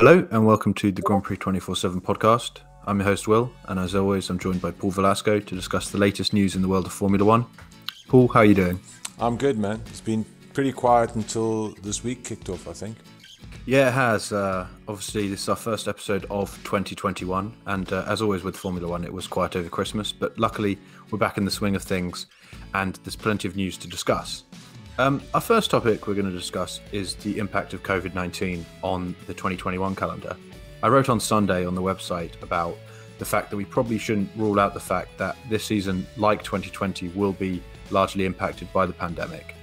Hello and welcome to the Grand Prix 24/7 podcast. I'm your host Will, and as always I'm joined by Paul Velasco to discuss the latest news in the world of Formula One. Paul, how are you doing? I'm good, man. It's been pretty quiet until this week kicked off, I think. Yeah, it has. Obviously this is our first episode of 2021, and as always with Formula One it was quiet over Christmas, but luckily we're back in the swing of things and there's plenty of news to discuss. Our first topic we're going to discuss is the impact of COVID-19 on the 2021 calendar. I wrote on Sunday on the website about the fact that we probably shouldn't rule out the fact that this season, like 2020, will be largely impacted by the pandemic.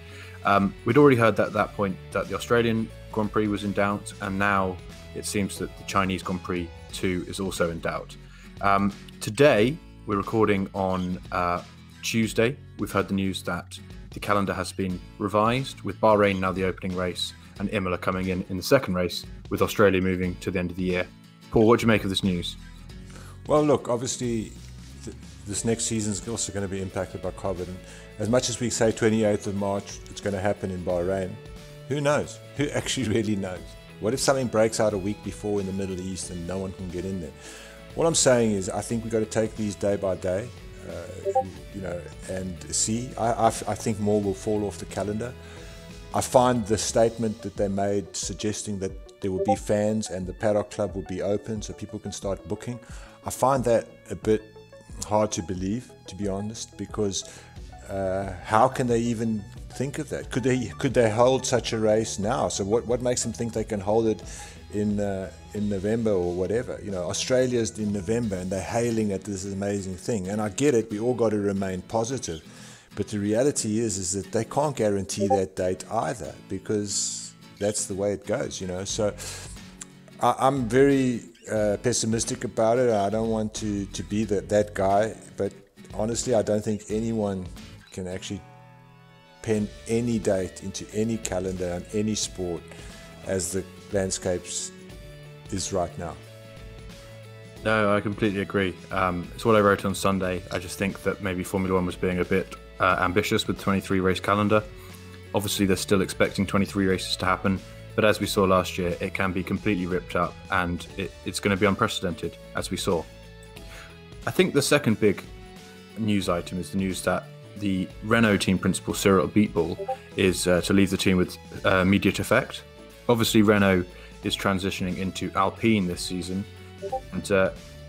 We'd already heard that at that point that the Australian Grand Prix was in doubt, and now it seems that the Chinese Grand Prix 2 is also in doubt. Today, we're recording on Tuesday. We've heard the news that the calendar has been revised, with Bahrain now the opening race and Imola coming in the second race, with Australia moving to the end of the year. Paul, what do you make of this news? Well, look, obviously this next season is also going to be impacted by COVID. And as much as we say 28th of March, it's going to happen in Bahrain, who knows? Who actually really knows? What if something breaks out a week before in the Middle East and no one can get in there? What I'm saying is I think we've got to take these day by day. And see. I think more will fall off the calendar. I find the statement that they made suggesting that there will be fans and the paddock club will be open so people can start booking. I find that a bit hard to believe, to be honest, because how can they even think of that? Could they hold such a race now? So what makes them think they can hold it in November or whatever? You know, Australia's in November and they're hailing at this amazing thing. And I get it, we all got to remain positive. But the reality is that they can't guarantee that date either, because that's the way it goes, you know. So I'm very pessimistic about it. I don't want to be that guy. But honestly, I don't think anyone can actually pen any date into any calendar on any sport as the landscapes is right now. No, I completely agree. It's what I wrote on Sunday. I just think that maybe Formula One was being a bit ambitious with 23 race calendar. Obviously, they're still expecting 23 races to happen, but as we saw last year, it can be completely ripped up, and it's going to be unprecedented, as we saw. I think the second big news item is the news that the Renault team principal Cyril Abiteboul is to leave the team with immediate effect. Obviously, Renault is transitioning into Alpine this season, and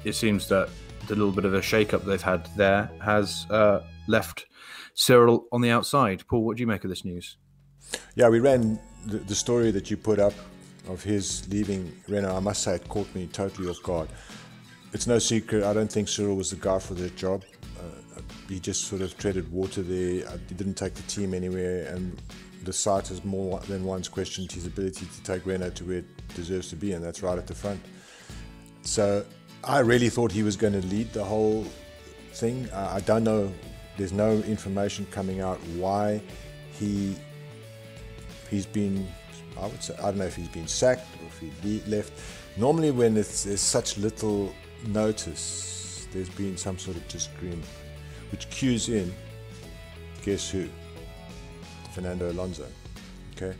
it seems that the little bit of a shake-up they've had there has left Cyril on the outside. Paul, what do you make of this news? Yeah, we ran the story that you put up of his leaving Renault. I must say it caught me totally off guard. It's no secret, I don't think Cyril was the guy for that job. He just sort of treaded water there. He didn't take the team anywhere, and the site has more than once questioned his ability to take Renault to where it deserves to be, and that's right at the front. So I really thought he was going to lead the whole thing. I don't know, there's no information coming out why he's been, I would say, I don't know if he's been sacked or if he left. Normally when there's such little notice, there's been some sort of disagreement, which cues in, guess who? Fernando Alonso. Okay,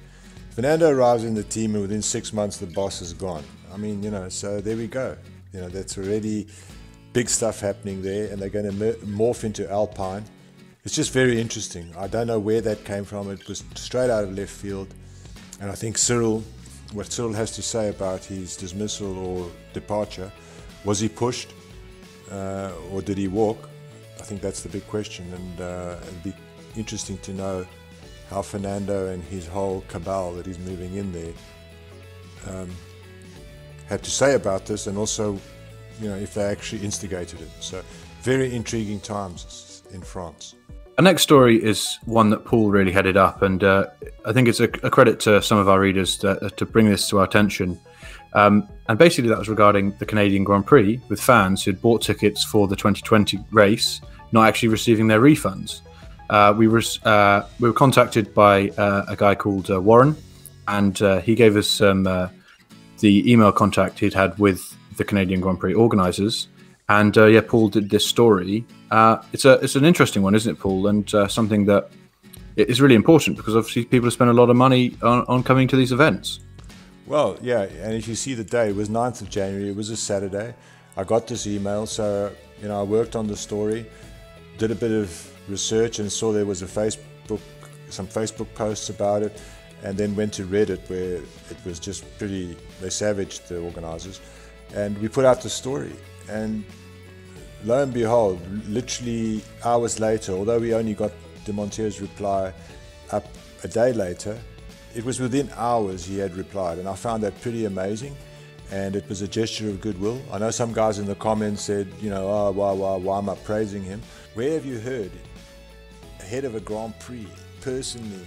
Fernando arrives in the team and within 6 months the boss is gone. I mean, you know, so there we go. You know, that's already big stuff happening there, and they're going to morph into Alpine. It's just very interesting. I don't know where that came from. It was straight out of left field, and I think what Cyril has to say about his dismissal or departure, was he pushed or did he walk? I think that's the big question, and it'd be interesting to know how Fernando and his whole cabal that he's moving in there had to say about this, and also, you know, if they actually instigated it. So very intriguing times in France. Our next story is one that Paul really headed up, and I think it's a credit to some of our readers to bring this to our attention. And basically that was regarding the Canadian Grand Prix, with fans who'd bought tickets for the 2020 race not actually receiving their refunds. We were contacted by a guy called Warren, and he gave us the email contact he'd had with the Canadian Grand Prix organisers. And Paul did this story. It's an interesting one, isn't it, Paul? And something that is really important, because obviously people have spent a lot of money on coming to these events. Well, yeah, and if you see the day, it was 9th of January, it was a Saturday. I got this email, so, I worked on the story, did a bit of research and saw there was some Facebook posts about it, and then went to Reddit where it was just they savaged the organizers, and we put out the story. And lo and behold, literally hours later, although we only got de Monteur's reply up a day later, it was within hours he had replied, and I found that pretty amazing, and it was a gesture of goodwill. I know some guys in the comments said, why am I praising him? Where have you heard ahead of a Grand Prix personally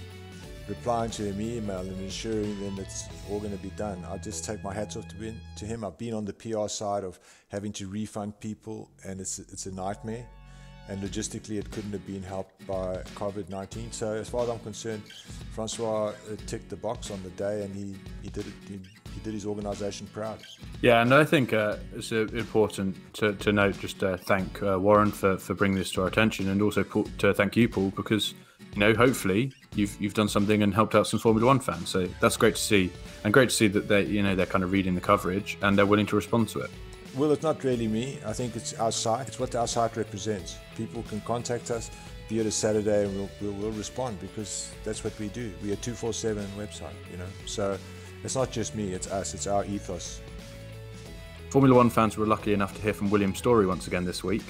replying to an email and ensuring them it's all going to be done? I just take my hats off to him. I've been on the PR side of having to refund people, and it's a nightmare. And logistically, it couldn't have been helped by COVID-19. So as far as I'm concerned, Francois ticked the box on the day, and he did it. He did his organisation proud. Yeah, and I think it's important to note, just thank Warren for bringing this to our attention, and also to thank you, Paul, because hopefully you've done something and helped out some Formula One fans. So that's great to see, and great to see that they're kind of reading the coverage and they're willing to respond to it. Well, it's not really me. I think it's our site. It's what our site represents. People can contact us, be it a Saturday, and we'll respond, because that's what we do. We're a 247 website, So it's not just me, it's us. It's our ethos. Formula One fans were lucky enough to hear from William Story once again this week.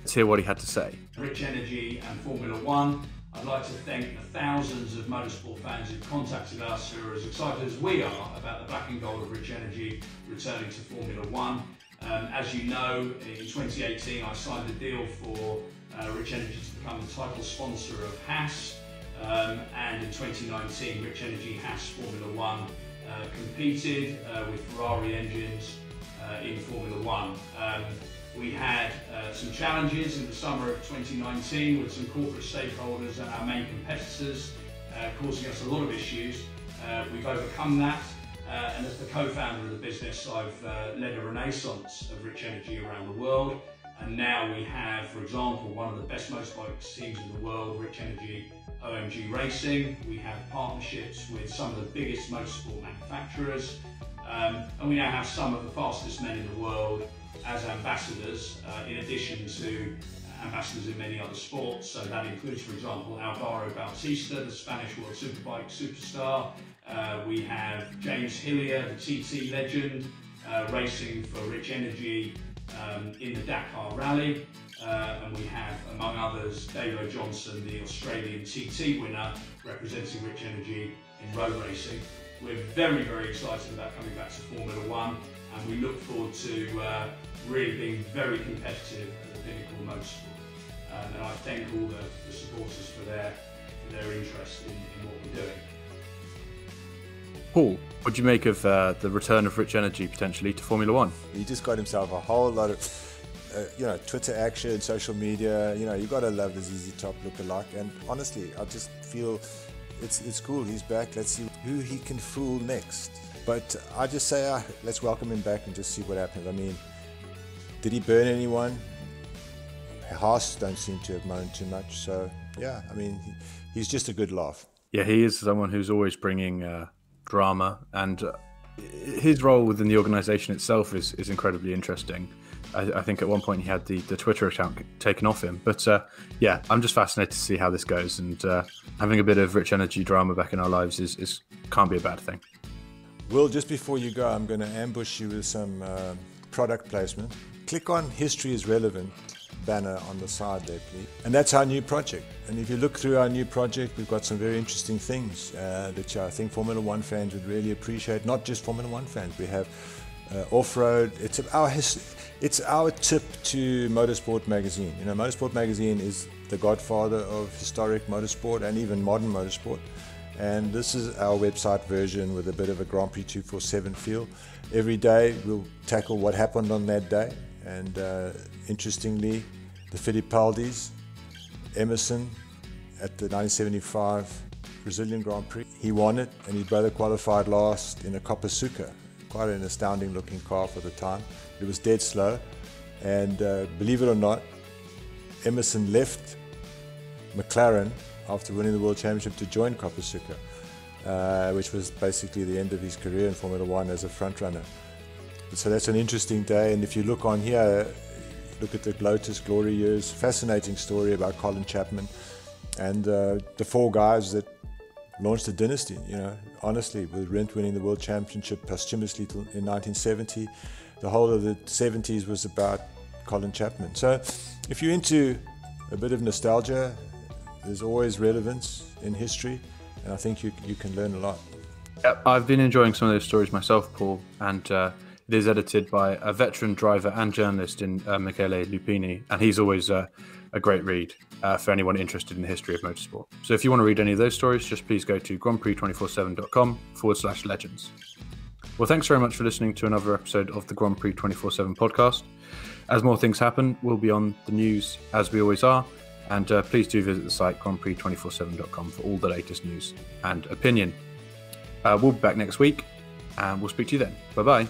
Let's hear what he had to say. Rich Energy and Formula One. I'd like to thank the thousands of motorsport fans who contacted us, who are as excited as we are about the black and gold of Rich Energy returning to Formula One. As you know, in 2018 I signed a deal for Rich Energy to become the title sponsor of Haas, and in 2019 Rich Energy Haas Formula One competed with Ferrari engines in Formula One. We had some challenges in the summer of 2019 with some corporate stakeholders and our main competitors causing us a lot of issues. We've overcome that. And as the co-founder of the business, I've led a renaissance of Rich Energy around the world. And now we have, for example, one of the best motorbike teams in the world, Rich Energy OMG Racing. We have partnerships with some of the biggest motorsport manufacturers. And we now have some of the fastest men in the world as ambassadors, in addition to ambassadors in many other sports. So that includes, for example, Álvaro Bautista, the Spanish World Superbike superstar. We have James Hillier, the TT legend, racing for Rich Energy in the Dakar Rally. And we have, among others, Davo Johnson, the Australian TT winner, representing Rich Energy in road racing. We're very, very excited about coming back to Formula One, and we look forward to really being very competitive at the pinnacle of motorsport. And I thank all the supporters for their interest in what we're doing. Paul, what do you make of the return of Rich Energy potentially to Formula One? He just got himself a whole lot of, Twitter action, social media. You got to love the ZZ Top look-alike. And honestly, I just feel it's cool. He's back. Let's see who he can fool next. But I just say, let's welcome him back and just see what happens. I mean, did he burn anyone? Haas don't seem to have moaned too much. So yeah, I mean, he's just a good laugh. Yeah, he is someone who's always bringing drama, and his role within the organisation itself is incredibly interesting. I think at one point he had the Twitter account taken off him, but yeah, I'm just fascinated to see how this goes, and having a bit of Rich Energy drama back in our lives is can't be a bad thing. Will, just before you go, I'm going to ambush you with some product placement. Click on History is Relevant banner on the side there, please. And that's our new project. And if you look through our new project, we've got some very interesting things that I think Formula One fans would really appreciate. Not just Formula One fans. We have off-road. It's our tip to Motorsport Magazine. Motorsport Magazine is the godfather of historic motorsport and even modern motorsport. And this is our website version with a bit of a Grand Prix 247 feel. Every day we'll tackle what happened on that day. And interestingly, the Fittipaldis, Emerson at the 1975 Brazilian Grand Prix. He won it, and his brother qualified last in a Copersucar. Quite an astounding looking car for the time. It was dead slow, and believe it or not, Emerson left McLaren after winning the World Championship to join Copersucar. which was basically the end of his career in Formula One as a front runner. So that's an interesting day. And if you look on here, look at the Lotus Glory years, fascinating story about Colin Chapman and the four guys that launched a dynasty, honestly, with Rindt winning the World Championship posthumously in 1970. The whole of the 70s was about Colin Chapman. So if you're into a bit of nostalgia, there's always relevance in history, and I think you can learn a lot. I've been enjoying some of those stories myself, Paul, and it is edited by a veteran driver and journalist in Michele Lupini, and he's always a great read for anyone interested in the history of motorsport. So if you want to read any of those stories, just please go to grandprix247.com/legends. Well, thanks very much for listening to another episode of the Grand Prix 24/7 podcast. As more things happen, we'll be on the news as we always are. And please do visit the site grandprix247.com for all the latest news and opinion. We'll be back next week, and we'll speak to you then. Bye-bye.